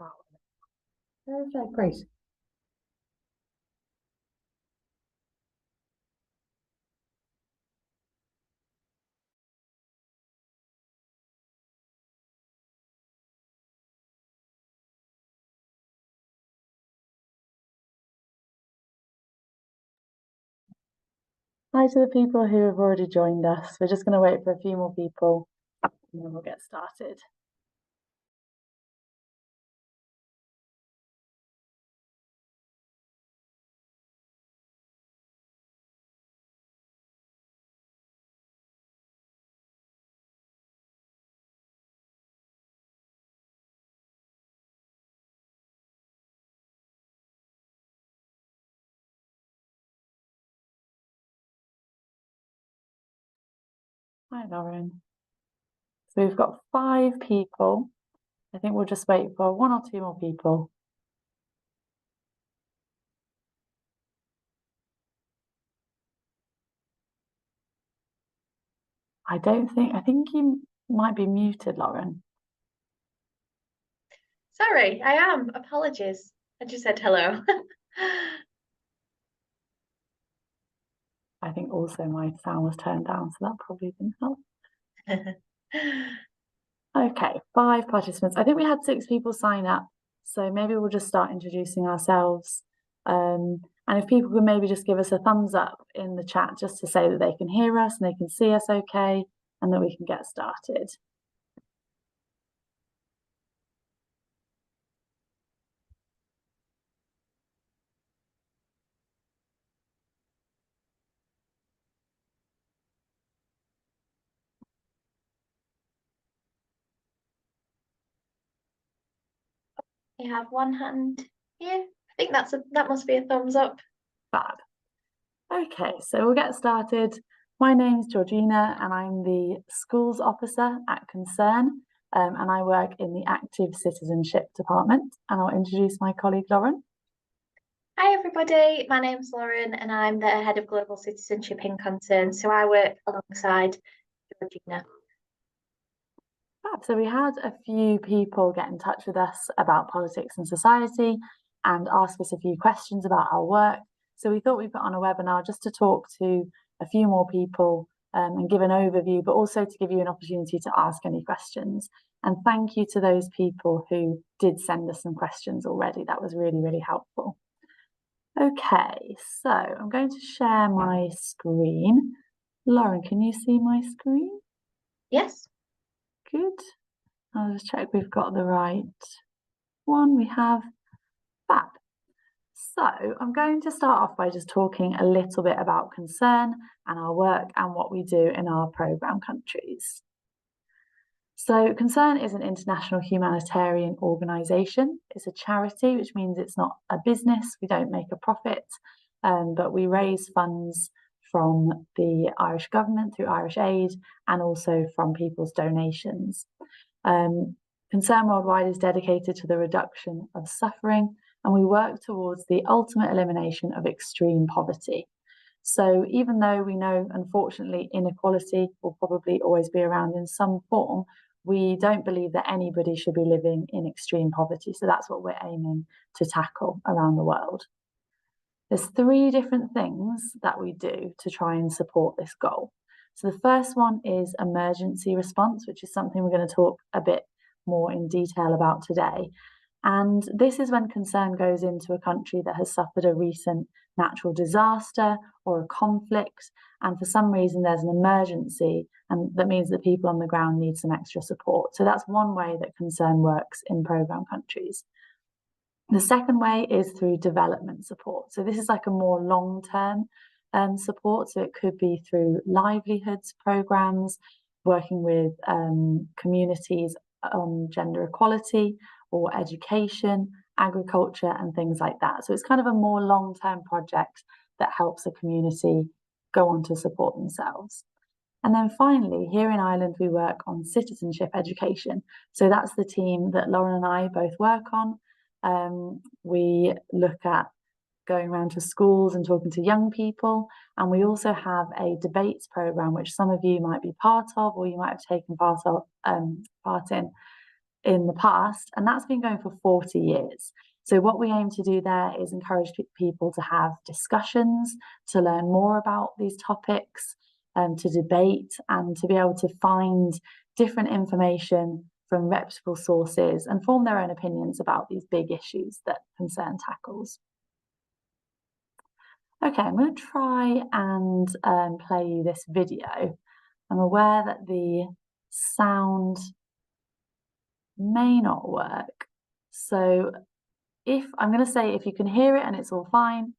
Wow. Perfect, great. Hi to the people who have already joined us. We're just going to wait for a few more people and then we'll get started. Hi, Lauren. So we've got 5 people. I think we'll just wait for 1 or 2 more people. I think you might be muted, Lauren. Sorry, I am. Apologies. I just said hello. I think also my sound was turned down, so that probably didn't help. Okay, 5 participants. I think we had 6 people sign up, so maybe we'll just start introducing ourselves. And if people could maybe just give us a thumbs up in the chat just to say that they can hear us and they can see us okay, and that we can get started. You have one hand here. I think that must be a thumbs up. Fab. Okay, so we'll get started. My name's Georgina and I'm the schools officer at Concern, and I work in the active citizenship department, and I'll introduce my colleague Lauren. Hi everybody, my name's Lauren and I'm the head of global citizenship in Concern. So I work alongside Georgina. So we had a few people get in touch with us about politics and society and ask us a few questions about our work. So we thought we'd put on a webinar just to talk to a few more people and give an overview, but also to give you an opportunity to ask any questions. And thank you to those people who did send us some questions already. That was really, really helpful. Okay, so I'm going to share my screen. Lauren, can you see my screen? Yes. Good. I'll just check we've got the right one. We have that. So I'm going to start off by just talking a little bit about Concern and our work and what we do in our programme countries. So Concern is an international humanitarian organisation. It's a charity, which means it's not a business. We don't make a profit, but we raise funds from the Irish government through Irish Aid and also from people's donations. Concern Worldwide is dedicated to the reduction of suffering, and we work towards the ultimate elimination of extreme poverty. So even though we know, unfortunately, inequality will probably always be around in some form, we don't believe that anybody should be living in extreme poverty. So that's what we're aiming to tackle around the world. There's 3 different things that we do to try and support this goal. So the first one is emergency response, which is something we're going to talk a bit more in detail about today. And this is when Concern goes into a country that has suffered a recent natural disaster or a conflict, and for some reason there's an emergency, and that means that people on the ground need some extra support. So that's one way that Concern works in programme countries. The second way is through development support. So this is like a more long-term support. So it could be through livelihoods programs, working with communities on gender equality or education, agriculture, and things like that. So it's kind of a more long-term project that helps a community go on to support themselves. And then finally, here in Ireland, we work on citizenship education. So that's the team that Lauren and I both work on. We look at going around to schools and talking to young people. And we also have a debates program, which some of you might be part of, or you might have taken part in. in the past, and that's been going for 40 years. So what we aim to do there is encourage people to have discussions, to learn more about these topics, to debate, and to be able to find different information from reputable sources and form their own opinions about these big issues that Concern tackles. Okay, I'm going to try and play you this video. I'm aware that the sound may not work. So I'm going to say if you can hear it and it's all fine,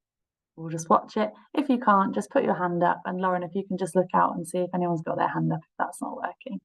we'll just watch it. If you can't, just put your hand up. And Lauren, if you can just look out and see if anyone's got their hand up if that's not working.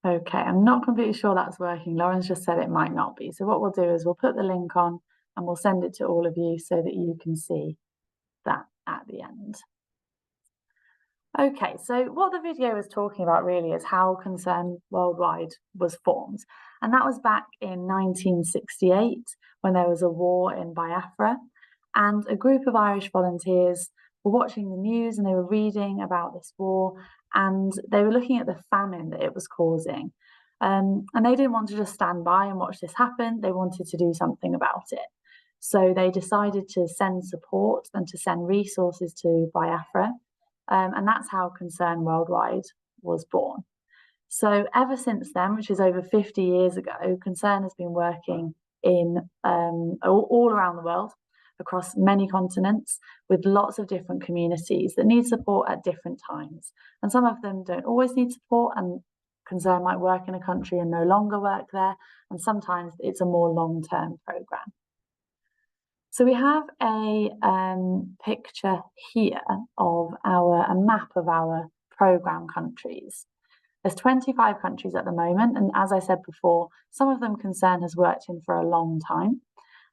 Okay, I'm not completely sure that's working. Lauren's just said it might not be. So what we'll do is we'll put the link on and we'll send it to all of you so that you can see that at the end. Okay, so what the video is talking about really is how Concern Worldwide was formed. And that was back in 1968 when there was a war in Biafra. And a group of Irish volunteers were watching the news and they were reading about this war and they were looking at the famine that it was causing. And they didn't want to just stand by and watch this happen. They wanted to do something about it. So they decided to send support and to send resources to Biafra. And that's how Concern Worldwide was born. So ever since then, which is over 50 years ago, Concern has been working in all around the world, across many continents, with lots of different communities that need support at different times. And some of them don't always need support, and Concern might work in a country and no longer work there. And sometimes it's a more long-term program. So we have a picture here of a map of our program countries. There's 25 countries at the moment, and as I said before, some of them Concern has worked in for a long time,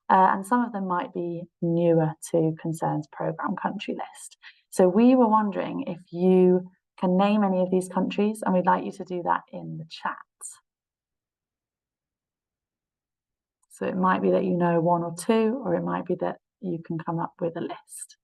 and some of them might be newer to Concern's program country list. So we were wondering if you can name any of these countries, and we'd like you to do that in the chat. So it might be that you know one or two, or it might be that you can come up with a list.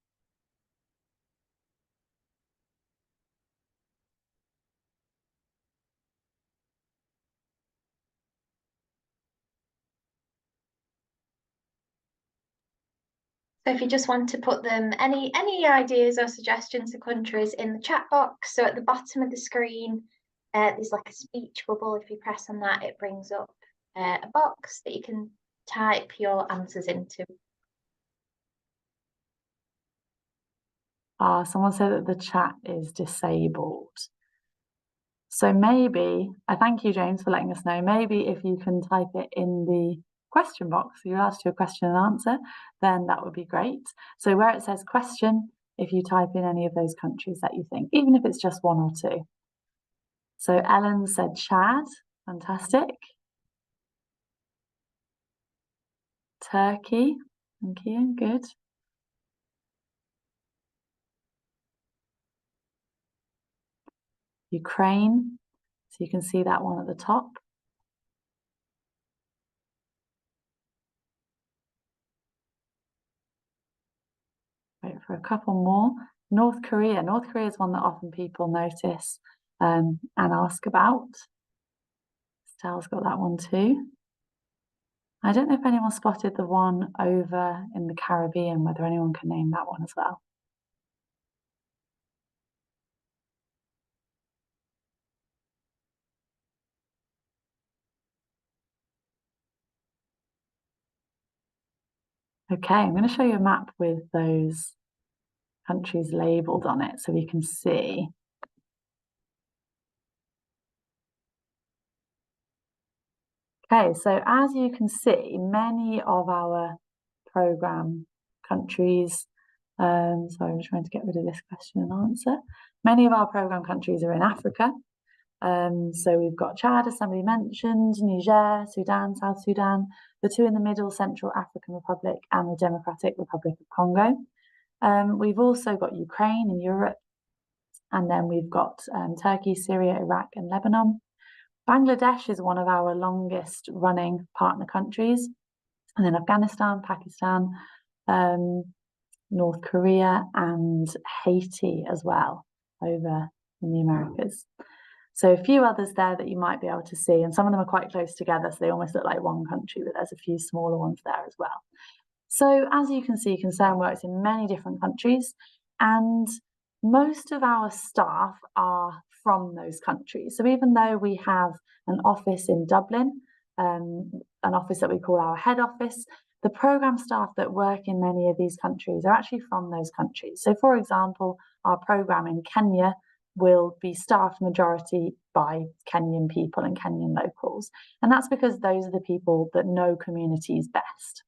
So if you just want to put them, any ideas or suggestions for countries in the chat box. So at the bottom of the screen, there's like a speech bubble. If you press on that, it brings up a box that you can type your answers into. Someone said that the chat is disabled. So maybe, I thank you, James, for letting us know. Maybe if you can type it in the question box, you asked you a question and answer, then that would be great. So where it says question, if you type in any of those countries that you think, even if it's just one or two. So Ellen said Chad, fantastic. Turkey, thank you, good. Ukraine, so you can see that one at the top. Wait for a couple more. North Korea. North Korea is one that often people notice and ask about. Stell's got that one too. I don't know if anyone spotted the one over in the Caribbean, whether anyone can name that one as well. Okay, I'm going to show you a map with those countries labelled on it so we can see. Okay, so as you can see, many of our programme countries, sorry, I'm trying to get rid of this question and answer. Many of our programme countries are in Africa. So we've got Chad, as somebody mentioned, Niger, Sudan, South Sudan, the two in the middle, Central African Republic and the Democratic Republic of Congo. We've also got Ukraine in Europe, and then we've got Turkey, Syria, Iraq and Lebanon. Bangladesh is one of our longest running partner countries, and then Afghanistan, Pakistan, North Korea and Haiti as well over in the Americas. So a few others there that you might be able to see, and some of them are quite close together, so they almost look like one country, but there's a few smaller ones there as well. So as you can see, Concern works in many different countries, and most of our staff are from those countries. So even though we have an office in Dublin, an office that we call our head office, the programme staff that work in many of these countries are actually from those countries. So for example, our programme in Kenya will be staffed majority by Kenyan people and Kenyan locals. And that's because those are the people that know communities best.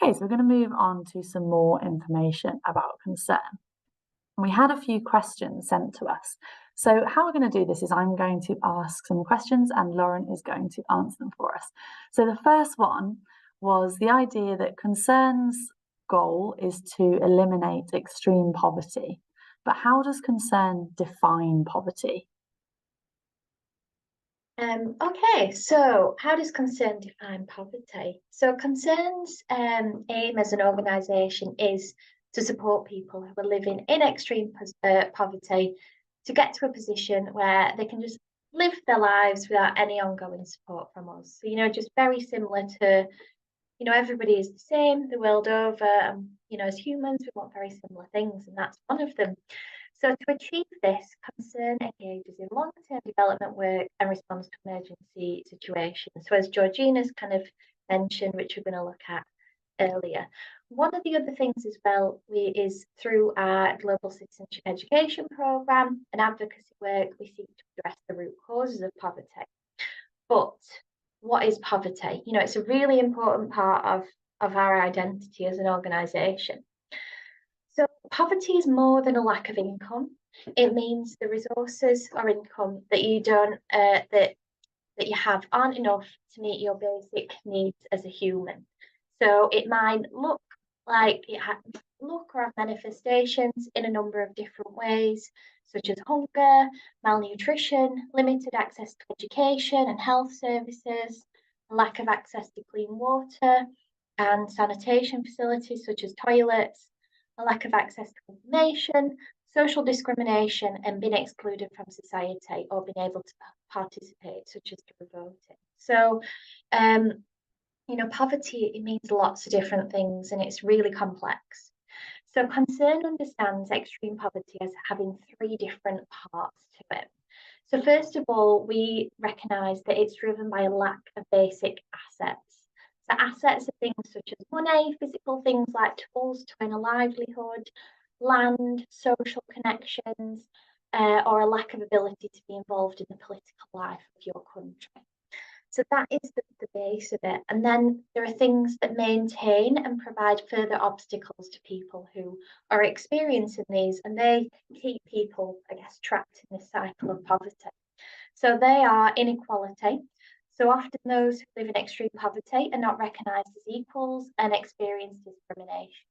Okay, so we're going to move on to some more information about Concern. We had a few questions sent to us. So how we're going to do this is I'm going to ask some questions and Lauren is going to answer them for us. So the first one was the idea that Concern's goal is to eliminate extreme poverty. But how does Concern define poverty? Okay, so how does Concern define poverty? So Concern's aim as an organisation is to support people who are living in extreme poverty to get to a position where they can just live their lives without any ongoing support from us. So, just very similar to, everybody is the same the world over. And, as humans, we want very similar things, and that's one of them. So to achieve this, Concern engages in long-term development work and responds to emergency situations. So as Georgina's kind of mentioned, which we're going to look at earlier. One of the other things as well is through our Global Citizenship Education Programme and advocacy work, we seek to address the root causes of poverty. But what is poverty? It's a really important part of our identity as an organisation. So poverty is more than a lack of income. It means the resources or income that you don't that you have aren't enough to meet your basic needs as a human. So it might look like look or have manifestations in a number of different ways, such as hunger, malnutrition, limited access to education and health services, lack of access to clean water and sanitation facilities such as toilets, a lack of access to information, social discrimination, and being excluded from society or being able to participate, such as through voting. So, poverty, it means lots of different things and it's really complex. So Concern understands extreme poverty as having three different parts to it. So first of all, we recognise that it's driven by a lack of basic assets. So assets are things such as money, physical things like tools to earn a livelihood, land, social connections, or a lack of ability to be involved in the political life of your country. So that is the base of it. And then there are things that maintain and provide further obstacles to people who are experiencing these, and they keep people, trapped in this cycle of poverty. So they are inequality. So often those who live in extreme poverty are not recognised as equals and experience discrimination.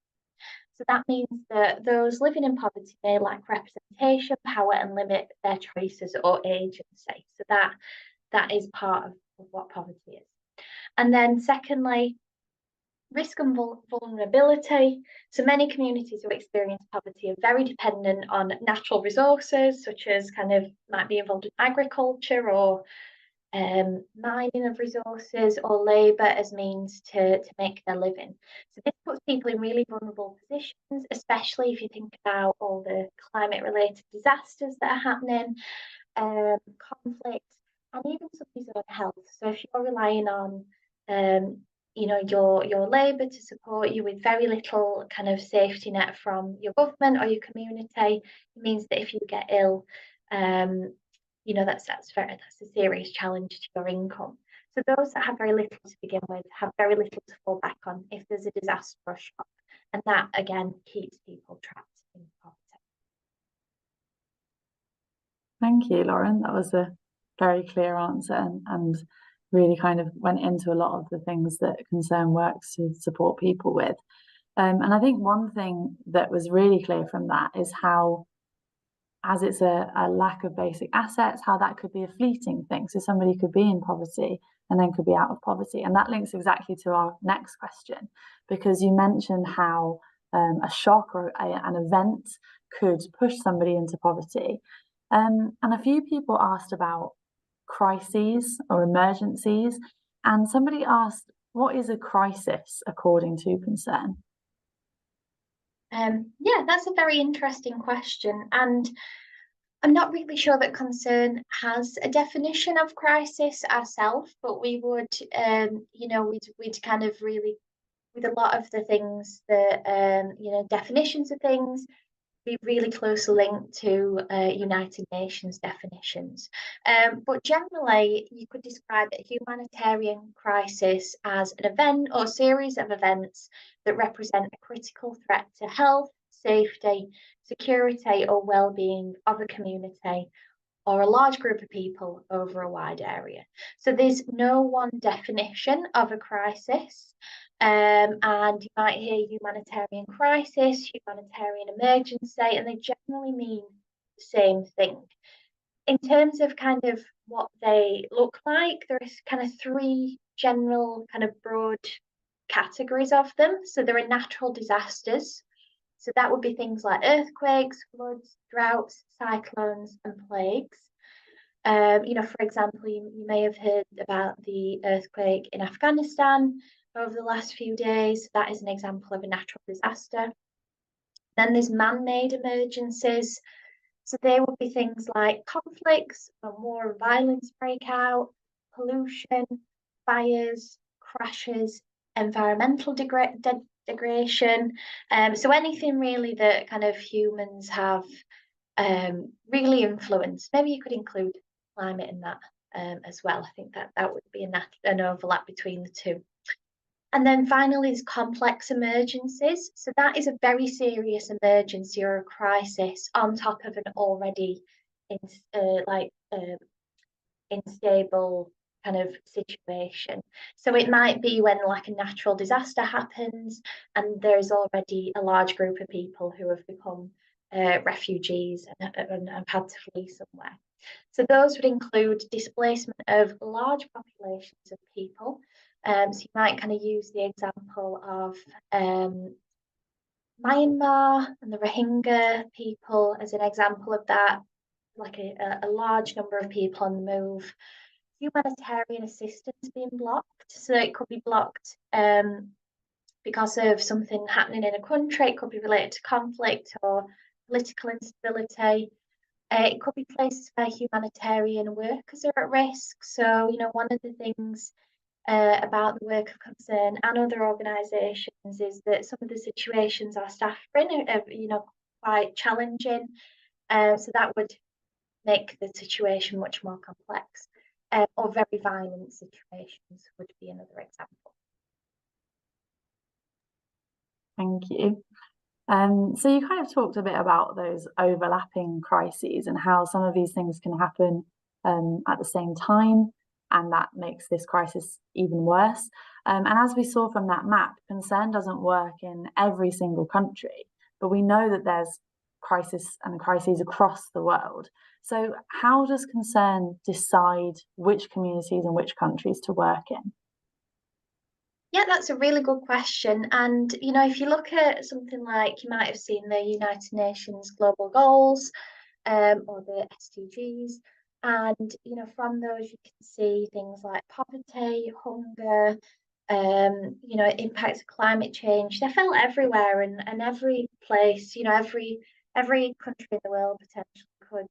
So that means that those living in poverty may lack representation, power, and limit their choices or agency. So that is part of what poverty is. And then secondly, risk and vulnerability. So many communities who experience poverty are very dependent on natural resources, such as might be involved in agriculture or mining of resources or labour as means to make their living. So this puts people in really vulnerable positions, especially if you think about all the climate related disasters that are happening, conflict, and even somebody's own health. So if you're relying on your labour to support you with very little kind of safety net from your government or your community. It means that if you get ill, that's a serious challenge to your income. So those that have very little to begin with have very little to fall back on if there's a disaster or shock, and that again keeps people trapped in poverty. Thank you, Lauren. That was a very clear answer and really kind of went into a lot of the things that Concern works to support people with. And I think one thing that was really clear from that is how, as it's a lack of basic assets, how that could be a fleeting thing. So somebody could be in poverty and then could be out of poverty. And that links exactly to our next question, because you mentioned how a shock or an event could push somebody into poverty. And a few people asked about crises or emergencies. And somebody asked, what is a crisis according to Concern? Yeah, that's a very interesting question. And I'm not really sure that Concern has a definition of crisis ourselves, but we would, we'd kind of really, with a lot of the things that, definitions of things, be really closely linked to United Nations definitions. But generally, you could describe a humanitarian crisis as an event or series of events that represent a critical threat to health, safety, security, or well-being of a community or a large group of people over a wide area. So there's no one definition of a crisis. And you might hear humanitarian crisis, humanitarian emergency, and they generally mean the same thing. In terms of kind of what they look like, there's kind of three general kind of broad categories of them. So there are natural disasters. So that would be things like earthquakes, floods, droughts, cyclones, and plagues. For example, you may have heard about the earthquake in Afghanistan over the last few days. That is an example of a natural disaster. Then there's man-made emergencies. So they would be things like conflicts when war and violence break out, pollution, fires, crashes, environmental degradation. So anything really that kind of humans have really influenced. Maybe you could include climate in that as well. I think that would be an overlap between the two. And then finally, there's complex emergencies. So that is a very serious emergency or a crisis on top of an already unstable kind of situation. So it might be when like a natural disaster happens and there's already a large group of people who have become refugees and have had to flee somewhere. So those would include displacement of large populations of people. So you might kind of use the example of Myanmar and the Rohingya people as an example of that, like a large number of people on the move. Humanitarian assistance being blocked. So it could be blocked because of something happening in a country. It could be related to conflict or political instability. It could be places where humanitarian workers are at risk. So, one of the things about the work of Concern and other organisations is that some of the situations our staff are in are, quite challenging. So that would make the situation much more complex. Or very violent situations would be another example. Thank you. So you kind of talked a bit about those overlapping crises and how some of these things can happen at the same time, and that makes this crisis even worse. And as we saw from that map, Concern doesn't work in every single country, but we know that there's crisis and crises across the world. So how does Concern decide which communities and which countries to work in? Yeah, that's a really good question. And, if you look at something like, you might have seen the United Nations Global Goals or the SDGs. And, from those, you can see things like poverty, hunger, impacts of climate change. They're felt everywhere and every place, every country in the world potentially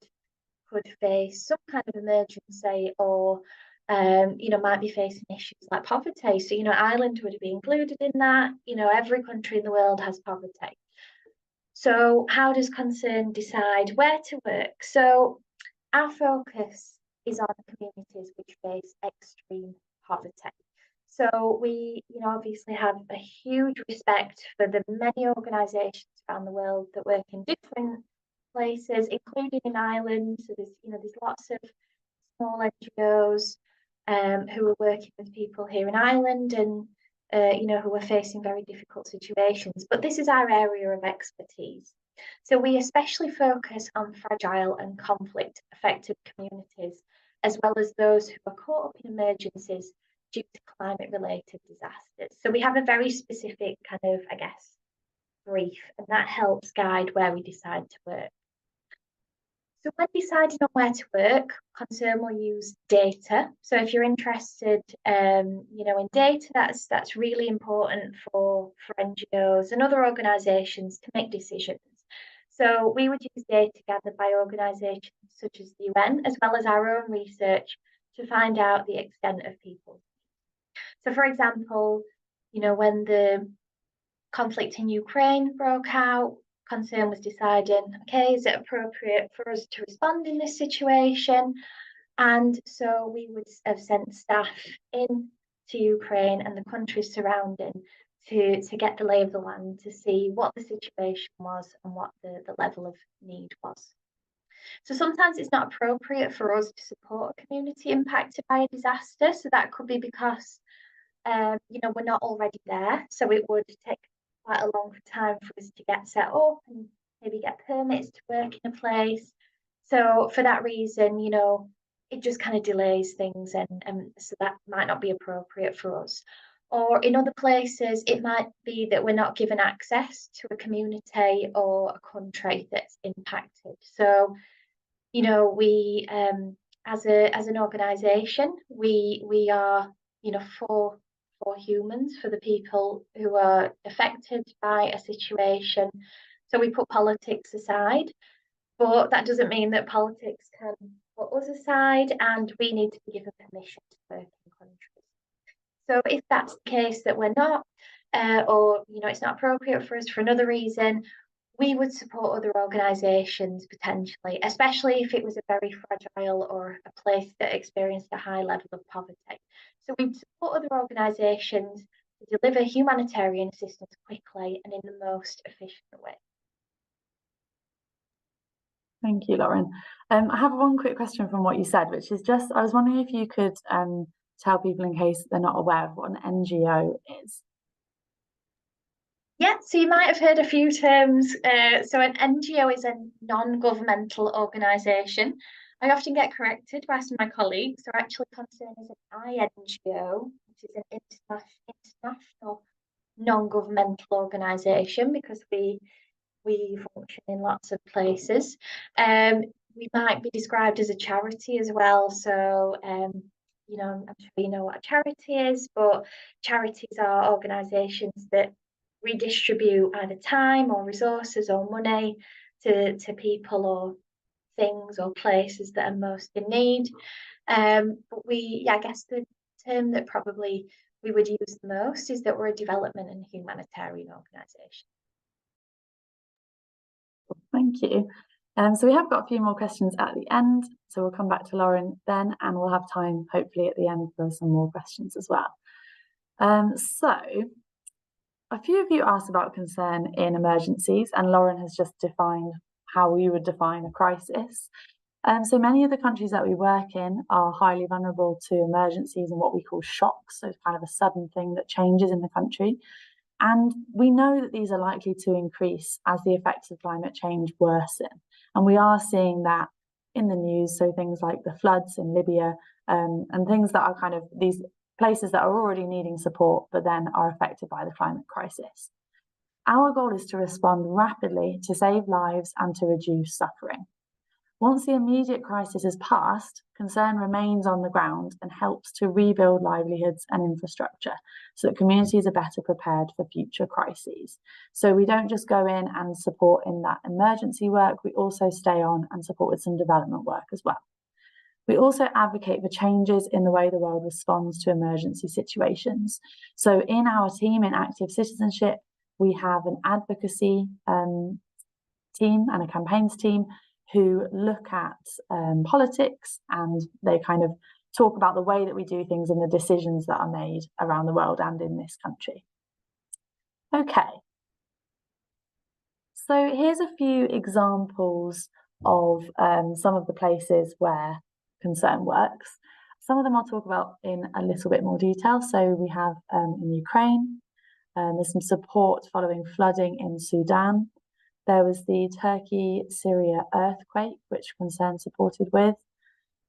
could face some kind of emergency or might be facing issues like poverty. So, Ireland would be included in that. Every country in the world has poverty. So how does Concern decide where to work? So our focus is on communities which face extreme poverty. So we, obviously have a huge respect for the many organisations around the world that work in different places, including in Ireland. So there's lots of small NGOs who are working with people here in Ireland and who are facing very difficult situations. But this is our area of expertise. So we especially focus on fragile and conflict affected communities, as well as those who are caught up in emergencies due to climate related disasters. So we have a very specific kind of, brief, and that helps guide where we decide to work. So when deciding on where to work, Concern will use data. So if you're interested, in data, that's really important for NGOs and other organisations to make decisions. So we would use data gathered by organisations such as the UN, as well as our own research, to find out the extent of people's needs. So, for example, when the conflict in Ukraine broke out, Concern was deciding, okay, is it appropriate for us to respond in this situation? And so we would have sent staff in to Ukraine and the countries surrounding to get the lay of the land, to see what the situation was and what the level of need was. So sometimes it's not appropriate for us to support a community impacted by a disaster. So that could be because, we're not already there. So it would take quite a long time for us to get set up and maybe get permits to work in a place. So for that reason, it just kind of delays things, and so that might not be appropriate for us. Or in other places, it might be that we're not given access to a community or a country that's impacted. So, we as an organisation, we are, for humans, for the people who are affected by a situation. So we put politics aside, but that doesn't mean that politics can put us aside, and we need to be given permission to work in countries. So if that's the case that we're not, or it's not appropriate for us for another reason, we would support other organisations potentially, especially if it was a very fragile or a place that experienced a high level of poverty. So we'd support other organisations to deliver humanitarian assistance quickly and in the most efficient way. Thank you, Lauren. I have one quick question from what you said, which is just, I was wondering if you could tell people, in case they're not aware, of what an NGO is. Yeah, so you might have heard a few terms. So an NGO is a non-governmental organisation. I often get corrected by some of my colleagues. So actually Concern is an INGO, which is an international non-governmental organisation, because we function in lots of places. We might be described as a charity as well. So I'm sure you know what a charity is, but charities are organisations that redistribute either time or resources or money to people or things or places that are most in need. But I guess the term that probably we would use the most is that we're a development and humanitarian organisation. Thank you. So we have got a few more questions at the end, so we'll come back to Lauren then, and we'll have time hopefully at the end for some more questions as well. So a few of you asked about concern in emergencies, and Lauren has just defined how we would define a crisis. So many of the countries that we work in are highly vulnerable to emergencies and what we call shocks, so it's kind of a sudden thing that changes in the country. And we know that these are likely to increase as the effects of climate change worsen. And we are seeing that in the news, so things like the floods in Libya, and things that are kind of these places that are already needing support, but then are affected by the climate crisis. Our goal is to respond rapidly to save lives and to reduce suffering. Once the immediate crisis is passed, concern remains on the ground and helps to rebuild livelihoods and infrastructure so that communities are better prepared for future crises. So we don't just go in and support in that emergency work, we also stay on and support with some development work as well. We also advocate for changes in the way the world responds to emergency situations. So in our team, in Active Citizenship, we have an advocacy team and a campaigns team who look at politics, and they kind of talk about the way that we do things and the decisions that are made around the world and in this country. Okay. So here's a few examples of some of the places where Concern works. Some of them I'll talk about in a little bit more detail. So we have in Ukraine, there's some support following flooding in Sudan. There was the Turkey-Syria earthquake, which Concern supported with.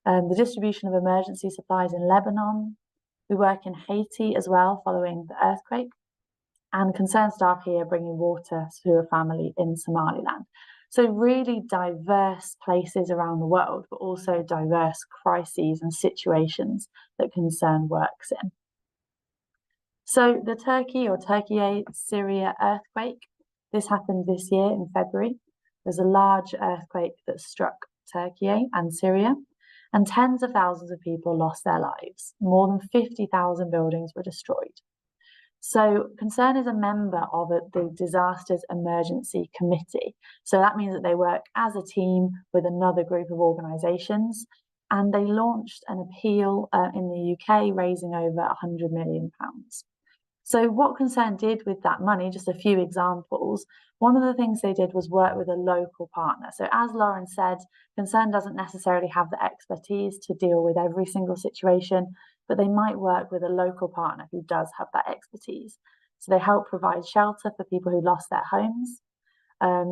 The distribution of emergency supplies in Lebanon. We work in Haiti as well following the earthquake. And Concern staff here bringing water to a family in Somaliland. So really diverse places around the world, but also diverse crises and situations that Concern works in. So the Turkey-Syria earthquake, this happened this year in February. There's a large earthquake that struck Turkey and Syria, and tens of thousands of people lost their lives. More than 50,000 buildings were destroyed. So Concern is a member of the Disasters Emergency Committee. So that means that they work as a team with another group of organisations, and they launched an appeal in the UK raising over £100 million. So what Concern did with that money, just a few examples, one of the things they did was work with a local partner. So as Lauren said, Concern doesn't necessarily have the expertise to deal with every single situation, but they might work with a local partner who does have that expertise. So they help provide shelter for people who lost their homes.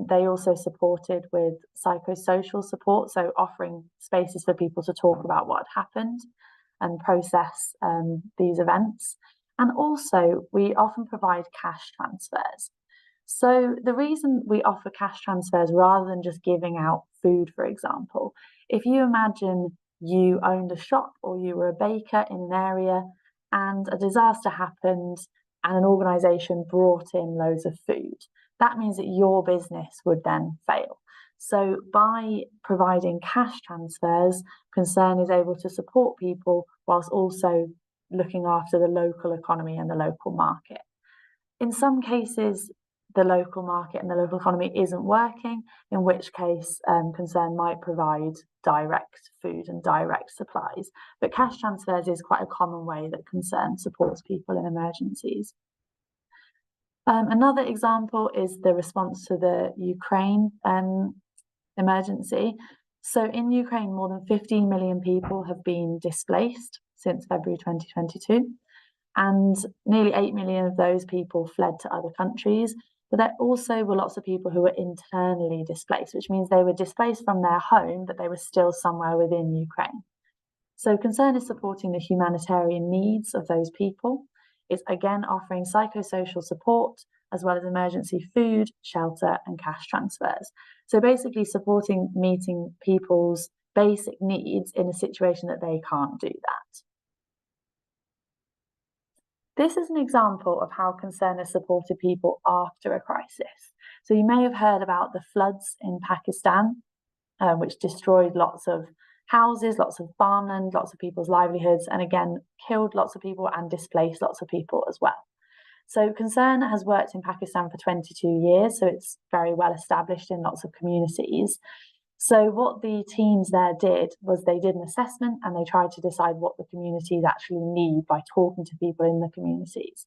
They also supported with psychosocial support, so offering spaces for people to talk about what had happened and process these events. And also, we often provide cash transfers. So the reason we offer cash transfers rather than just giving out food, for example, if you imagine you owned a shop or you were a baker in an area and a disaster happened and an organisation brought in loads of food, that means that your business would then fail. So by providing cash transfers, Concern is able to support people whilst also looking after the local economy and the local market. In some cases, the local market and the local economy isn't working, in which case Concern might provide direct food and direct supplies. But cash transfers is quite a common way that Concern supports people in emergencies. Another example is the response to the Ukraine emergency. So in Ukraine, more than 15 million people have been displaced since February 2022. And nearly 8 million of those people fled to other countries. But there also were lots of people who were internally displaced, which means they were displaced from their home, but they were still somewhere within Ukraine. So Concern is supporting the humanitarian needs of those people. It's again offering psychosocial support, as well as emergency food, shelter, and cash transfers. So basically supporting meeting people's basic needs in a situation that they can't do that. This is an example of how Concern has supported people after a crisis. So you may have heard about the floods in Pakistan, which destroyed lots of houses, lots of farmland, lots of people's livelihoods, and again, killed lots of people and displaced lots of people as well. So Concern has worked in Pakistan for 22 years, so it's very well established in lots of communities. So what the teams there did was they did an assessment and they tried to decide what the communities actually need by talking to people in the communities.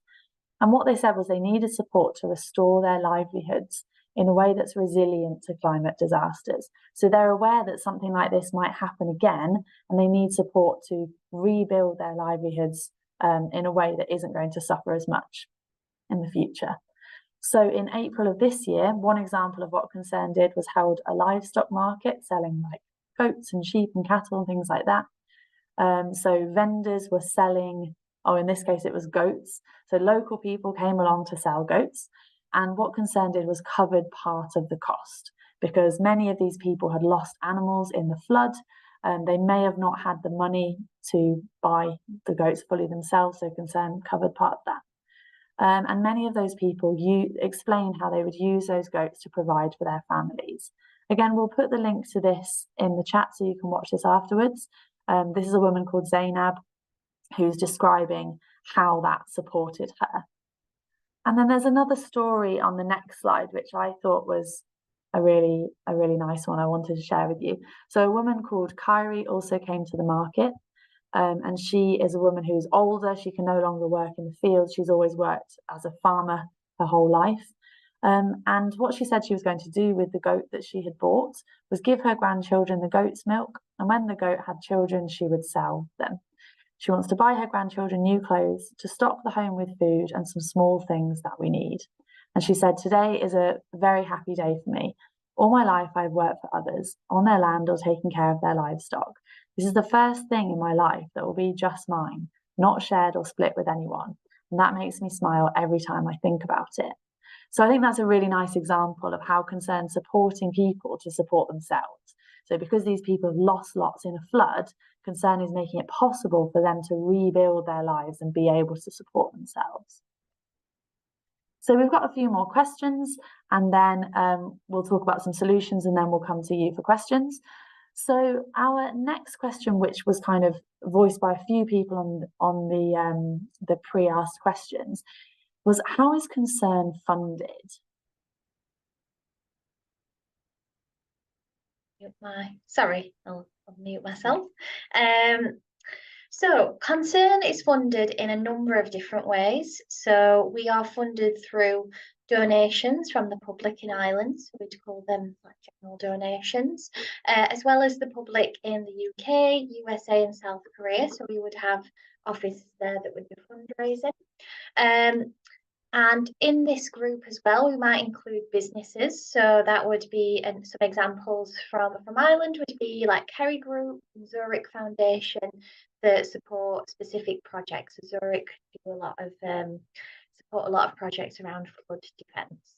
And what they said was they needed support to restore their livelihoods in a way that's resilient to climate disasters. So they're aware that something like this might happen again, and they need support to rebuild their livelihoods in a way that isn't going to suffer as much in the future. So in April of this year, one example of what Concern did was held a livestock market selling like goats and sheep and cattle and things like that. So vendors were selling, in this case it was goats. So local people came along to sell goats. And what Concern did was covered part of the cost because many of these people had lost animals in the flood. They may have not had the money to buy the goats fully themselves, so Concern covered part of that. And many of those people explained how they would use those goats to provide for their families. Again, we'll put the link to this in the chat so you can watch this afterwards. This is a woman called Zainab who's describing how that supported her. And then there's another story on the next slide, which I thought was a really nice one I wanted to share with you. So a woman called Kyrie also came to the market. And she is a woman who's older. She can no longer work in the field. She's always worked as a farmer her whole life. And what she said she was going to do with the goat that she had bought was give her grandchildren the goat's milk. And when the goat had children, she would sell them. She wants to buy her grandchildren new clothes, to stock the home with food and some small things that we need. And she said, today is a very happy day for me. All my life I've worked for others, on their land or taking care of their livestock. This is the first thing in my life that will be just mine, not shared or split with anyone. And that makes me smile every time I think about it. So I think that's a really nice example of how Concern's supporting people to support themselves. So because these people have lost lots in a flood, Concern is making it possible for them to rebuild their lives and be able to support themselves. So we've got a few more questions, and then we'll talk about some solutions, and then we'll come to you for questions. So our next question, which was kind of voiced by a few people on the pre-asked questions, was how is Concern funded? Sorry, I'll mute myself. So Concern is funded in a number of different ways. So we are funded through donations from the public in Ireland, so we'd call them like general donations, as well as the public in the UK, USA and South Korea. So we would have offices there that would do fundraising. And in this group as well, we might include businesses. So that would be, and some examples from Ireland would be like Kerry Group, Zurich Foundation that support specific projects. So Zurich do support a lot of projects around flood defence.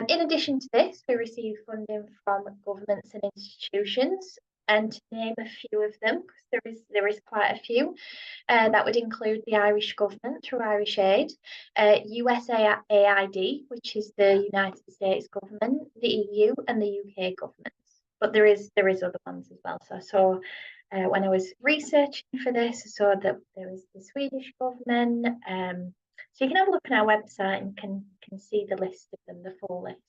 In addition to this, we receive funding from governments and institutions. And to name a few of them, because there is quite a few, that would include the Irish government through Irish Aid, USAID, which is the United States government, the EU, and the UK governments. But there is other ones as well. So I saw when I was researching for this, I saw that there was the Swedish government. So you can have a look on our website and can see the list of them, the full list.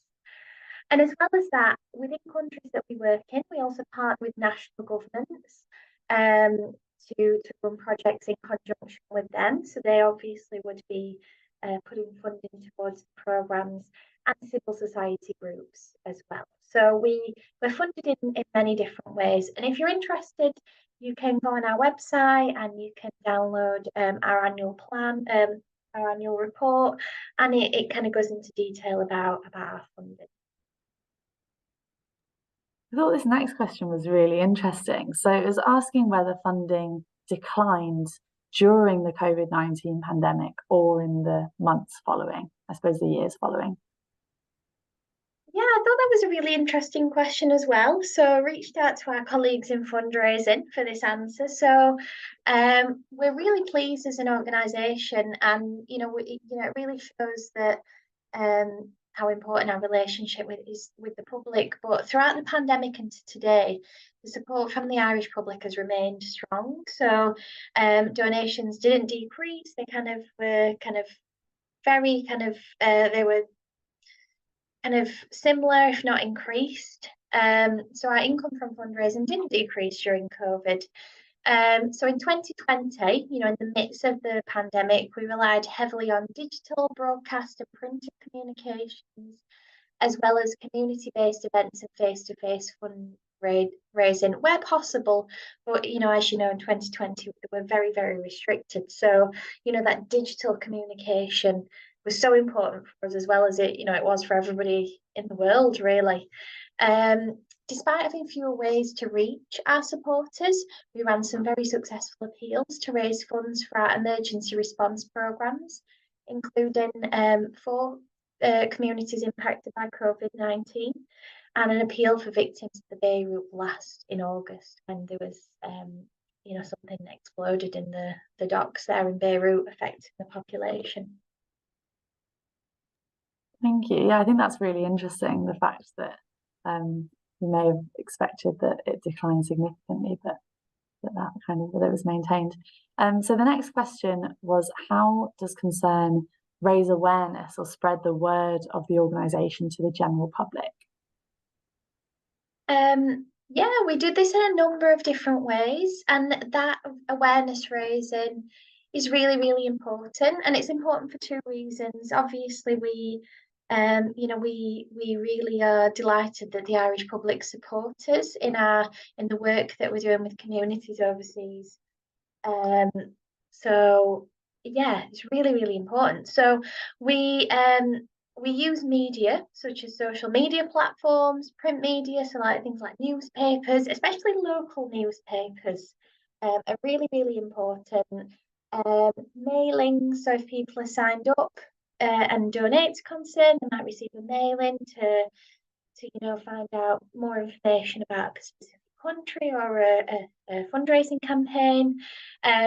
And as well as that, within countries that we work in, we also partner with national governments to run projects in conjunction with them. So they obviously would be putting funding towards programs and civil society groups as well. So we're funded in many different ways. And if you're interested, you can go on our website and you can download our annual plan, our annual report, and it kind of goes into detail about our funding. I thought this next question was really interesting. So it was asking whether funding declined during the COVID-19 pandemic or in the months following, I suppose the years following. Yeah, I thought that was a really interesting question as well. So I reached out to our colleagues in fundraising for this answer. So we're really pleased as an organisation, and it really shows that how important our relationship is with the public. But throughout the pandemic and to today, the support from the Irish public has remained strong. So donations didn't decrease; they were very they were kind of similar, if not increased. So our income from fundraising didn't decrease during COVID. So in 2020, in the midst of the pandemic, we relied heavily on digital, broadcast and printed communications, as well as community-based events and face-to-face fundraising where possible. But, as you know, in 2020, we were very, very restricted. So, that digital communication was so important for us, as well as it was for everybody in the world, really. Despite having fewer ways to reach our supporters, we ran some very successful appeals to raise funds for our emergency response programmes, including for communities impacted by COVID-19, and an appeal for victims of the Beirut blast in August, when there was something that exploded in the docks there in Beirut, affecting the population. Thank you. Yeah, I think that's really interesting, the fact that we may have expected that it declined significantly, but that it was maintained. So the next question was, how does Concern raise awareness or spread the word of the organisation to the general public? Yeah, we do this in a number of different ways, and that awareness raising is really, really important. And it's important for two reasons. Obviously, we really are delighted that the Irish public support us in the work that we're doing with communities overseas. Um, so yeah, it's really, really important. So we use media such as social media platforms, print media, so like things like newspapers, especially local newspapers, are really, really important. Mailing, so if people are signed up and donate to Concern, they might receive a mailing to find out more information about a specific country or a fundraising campaign.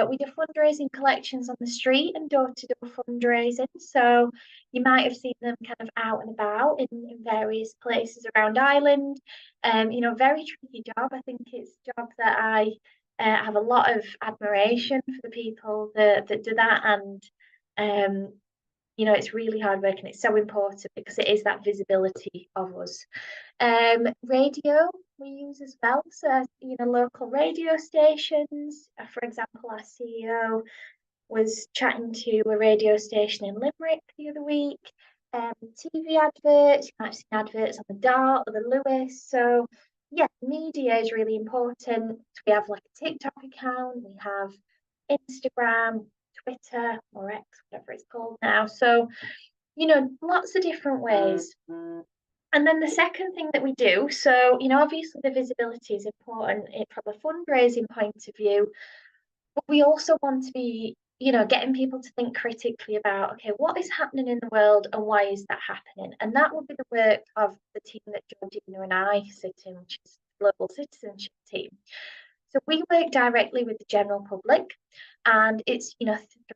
We do fundraising collections on the street and door-to-door fundraising. So you might have seen them kind of out and about in various places around Ireland. Very tricky job. I think it's a job that I have a lot of admiration for the people that do that, and it's really hard work and it's so important because it is that visibility of us. Radio we use as well. So, local radio stations. For example, our CEO was chatting to a radio station in Limerick the other week. TV adverts, you might have seen adverts on the Dart or the Lewis. So, yeah, media is really important. We have like a TikTok account, we have Instagram, Twitter, or X, whatever it's called now. So, lots of different ways. And then the second thing that we do, so, obviously the visibility is important from a fundraising point of view, but we also want to be, getting people to think critically about, okay, what is happening in the world and why is that happening? And that will be the work of the team that Georgina and I sit in, which is the Global Citizenship team. So we work directly with the general public, and it's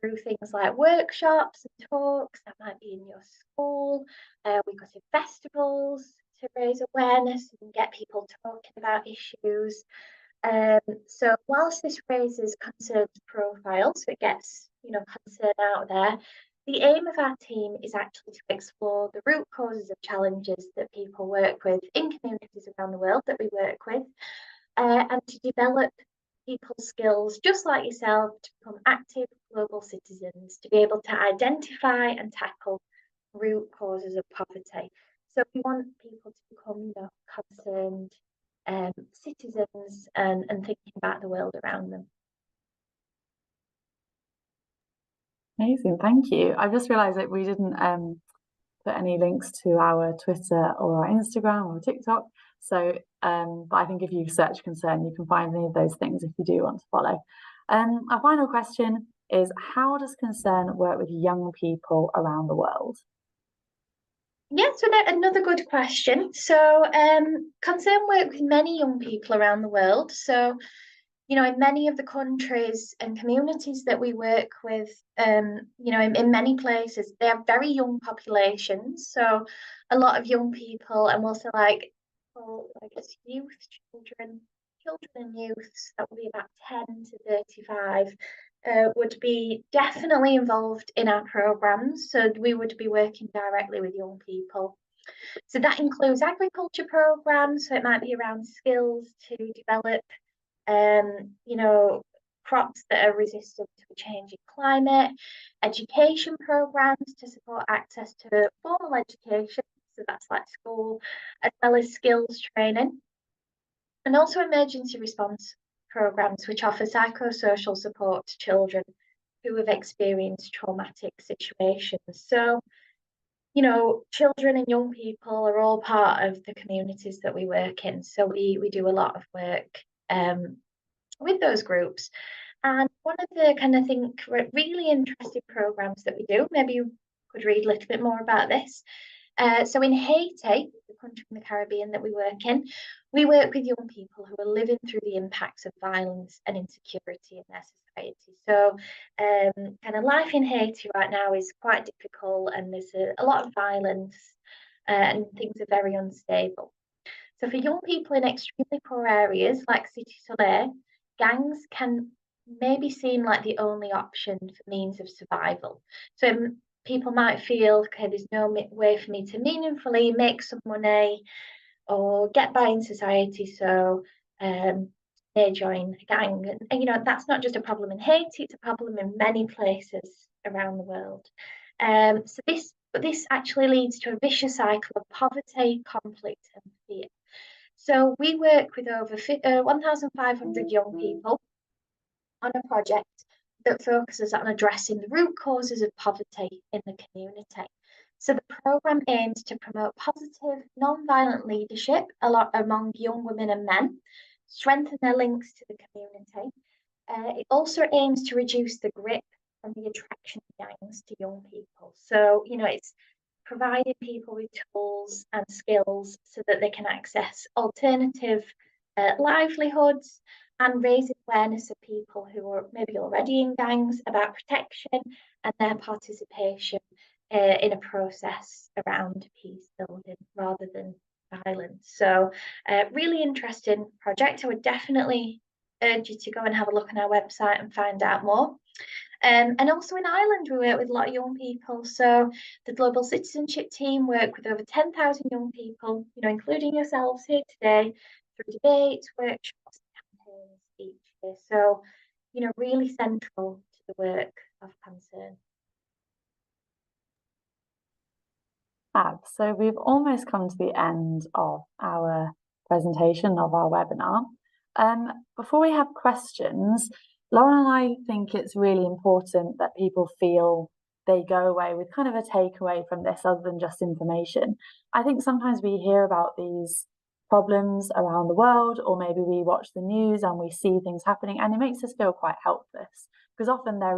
through things like workshops and talks that might be in your school. We go to festivals to raise awareness and get people talking about issues. So whilst this raises Concern's profile, so it gets Concern out there, the aim of our team is actually to explore the root causes of challenges that people work with in communities around the world that we work with. And to develop people's skills, just like yourself, to become active global citizens, to be able to identify and tackle root causes of poverty. So we want people to become, concerned citizens and thinking about the world around them. Amazing, thank you. I just realised that we didn't put any links to our Twitter or our Instagram or TikTok. So, but I think if you search Concern, you can find any of those things if you do want to follow. Our final question is, how does Concern work with young people around the world? Yeah, so another good question. So, Concern work with many young people around the world. So, in many of the countries and communities that we work with, in many places, they have very young populations. So, a lot of young people, and we'll say I guess children and youths, that would be about 10 to 35, would be definitely involved in our programs. So we would be working directly with young people. So that includes agriculture programs. So it might be around skills to develop, crops that are resistant to a changing climate, education programs to support access to formal education. So that's like school, as well as skills training. And also emergency response programs, which offer psychosocial support to children who have experienced traumatic situations. So, children and young people are all part of the communities that we work in. So we do a lot of work with those groups. And one of the really interesting programs that we do, maybe you could read a little bit more about this. So in Haiti, the country in the Caribbean that we work in, we work with young people who are living through the impacts of violence and insecurity in their society. So life in Haiti right now is quite difficult, and there's a lot of violence and things are very unstable. So for young people in extremely poor areas like Cité Soleil, gangs can maybe seem like the only option for means of survival. So people might feel, okay, there's no way for me to meaningfully make some money or get by in society, so they join a gang. And that's not just a problem in Haiti; it's a problem in many places around the world. But this actually leads to a vicious cycle of poverty, conflict, and fear. So we work with over 1,500 young people on a project that focuses on addressing the root causes of poverty in the community. So the programme aims to promote positive, non-violent leadership among young women and men, strengthen their links to the community. It also aims to reduce the grip and the attraction of gangs to young people. So, it's providing people with tools and skills so that they can access alternative livelihoods and raise awareness of people who are maybe already in gangs about protection and their participation in a process around peace building rather than violence. So, really interesting project. I would definitely urge you to go and have a look on our website and find out more. And also in Ireland, we work with a lot of young people. So the Global Citizenship Team work with over 10,000 young people, including yourselves here today, through debates, workshops, campaigns each year. So, really central to the work of Concern. Fab. So we've almost come to the end of our presentation of our webinar. Before we have questions, Lauren and I think it's really important that people feel they go away with kind of a takeaway from this other than just information. I think sometimes we hear about these problems around the world, or maybe we watch the news and we see things happening and it makes us feel quite helpless because often there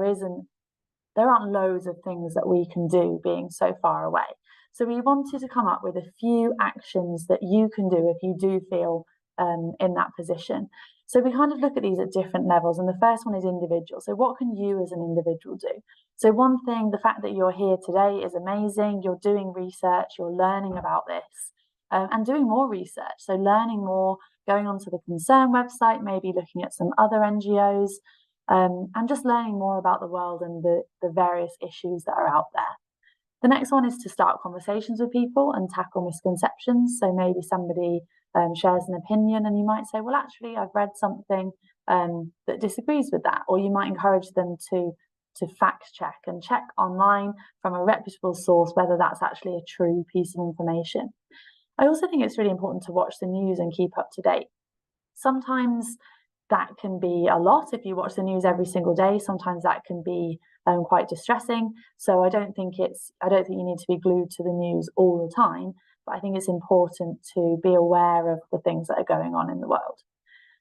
aren't loads of things that we can do being so far away. So we wanted to come up with a few actions that you can do if you do feel in that position. So we kind of look at these at different levels, and the first one is individual. So what can you as an individual do? So one thing, the fact that you're here today is amazing. You're doing research, you're learning about this, and doing more research. So learning more, going onto the Concern website, maybe looking at some other NGOs, and just learning more about the world and the various issues that are out there. The next one is to start conversations with people and tackle misconceptions. So maybe somebody shares an opinion and you might say, well, actually, I've read something that disagrees with that. Or you might encourage them to fact check and check online from a reputable source whether that's actually a true piece of information. I also think it's really important to watch the news and keep up to date. Sometimes that can be a lot if you watch the news every single day. Sometimes that can be quite distressing. So I don't think you need to be glued to the news all the time, but I think it's important to be aware of the things that are going on in the world.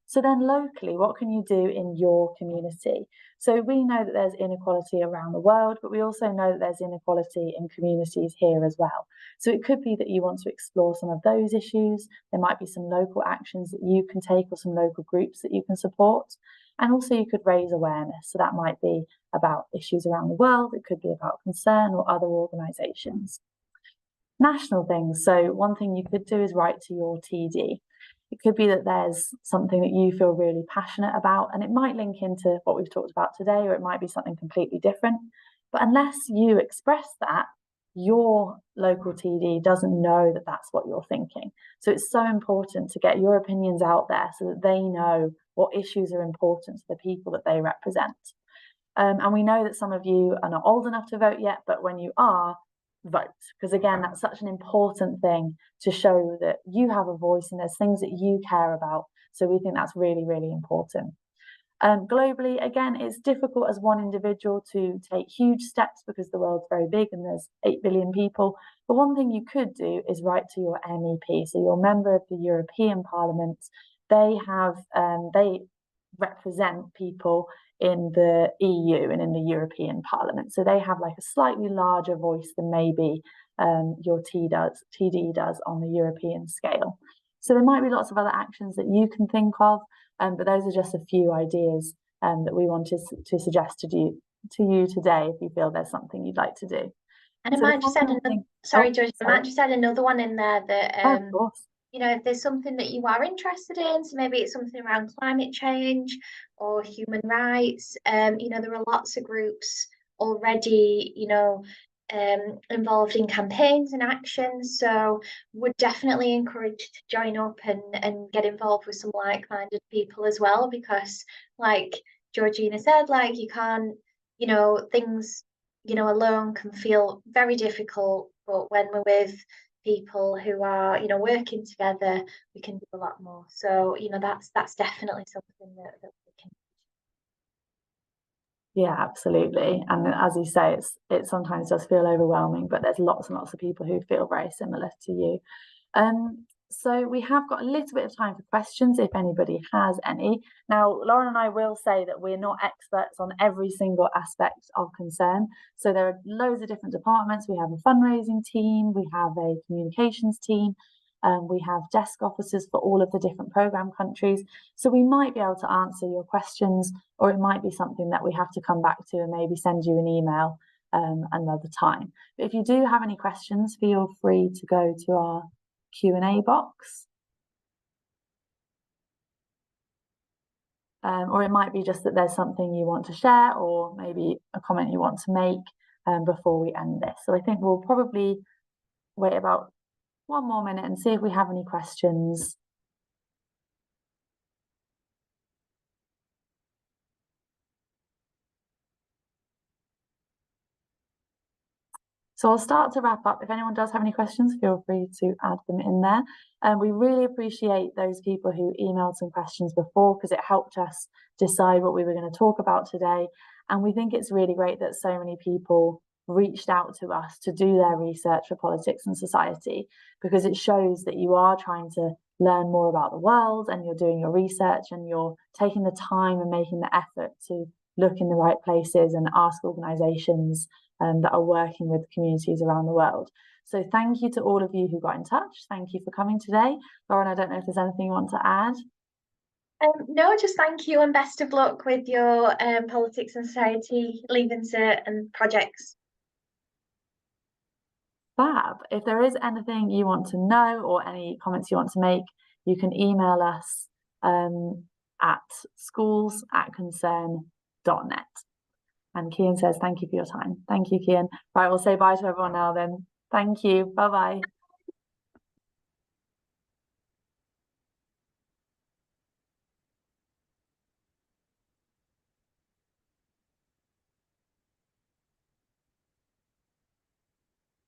So then locally, what can you do in your community? So we know that there's inequality around the world, but we also know that there's inequality in communities here as well. So it could be that you want to explore some of those issues. There might be some local actions that you can take or some local groups that you can support. And also you could raise awareness. So that might be about issues around the world. It could be about Concern or other organisations. National things. So one thing you could do is write to your TD. It could be that there's something that you feel really passionate about, and it might link into what we've talked about today, or it might be something completely different. But unless you express that, your local TD doesn't know that that's what you're thinking. So it's so important to get your opinions out there so that they know what issues are important to the people that they represent. And we know that some of you are not old enough to vote yet, but when you are, vote, because again, that's such an important thing to show that you have a voice and there's things that you care about. So we think that's really, really important. Globally, again, it's difficult as one individual to take huge steps because the world's very big and there's 8 billion people. But one thing you could do is write to your MEP, so your member of the European Parliament. They represent people in the EU and in the European Parliament. So they have like a slightly larger voice than maybe your TD does on the European scale. So there might be lots of other actions that you can think of, but those are just a few ideas that we wanted to suggest to you today if you feel there's something you'd like to do. And I might just add another, sorry, George, I might just add another one in there that of course. you know, if there's something that you are interested in, so maybe it's something around climate change or human rights, you know, there are lots of groups already, you know, involved in campaigns and actions. So would definitely encourage to join up and get involved with some like-minded people as well, because like Georgina said, like you can't, you know, things, you know, alone can feel very difficult, but when we're with people who are, you know, working together, we can do a lot more. So, you know, that's definitely something that we can. Yeah, absolutely. And as you say, it sometimes does feel overwhelming, but there's lots and lots of people who feel very similar to you. So we have got a little bit of time for questions if anybody has any. Now, Lauren and I will say that we're not experts on every single aspect of concern. So there are loads of different departments. We have a fundraising team, we have a communications team, we have desk officers for all of the different program countries. So we might be able to answer your questions, or it might be something that we have to come back to and maybe send you an email another time. But if you do have any questions, feel free to go to our Q&A box. Or it might be just that there's something you want to share, or maybe a comment you want to make before we end this. So I think we'll probably wait about 1 more minute and see if we have any questions. So I'll start to wrap up. If anyone does have any questions, feel free to add them in there. And we really appreciate those people who emailed some questions before, because it helped us decide what we were going to talk about today. And we think it's really great that so many people reached out to us to do their research for politics and society, because it shows that you are trying to learn more about the world, and you're doing your research, and you're taking the time and making the effort to look in the right places and ask organisations that are working with communities around the world. So thank you to all of you who got in touch. Thank you for coming today. Lauren, I don't know if there's anything you want to add. No, just thank you and best of luck with your politics and society Leaving Cert and projects. Fab. If there is anything you want to know or any comments you want to make, you can email us at schools@concern.net. And Kian says, thank you for your time. Thank you, Kian. Right, we'll say bye to everyone now then. Thank you. Bye-bye.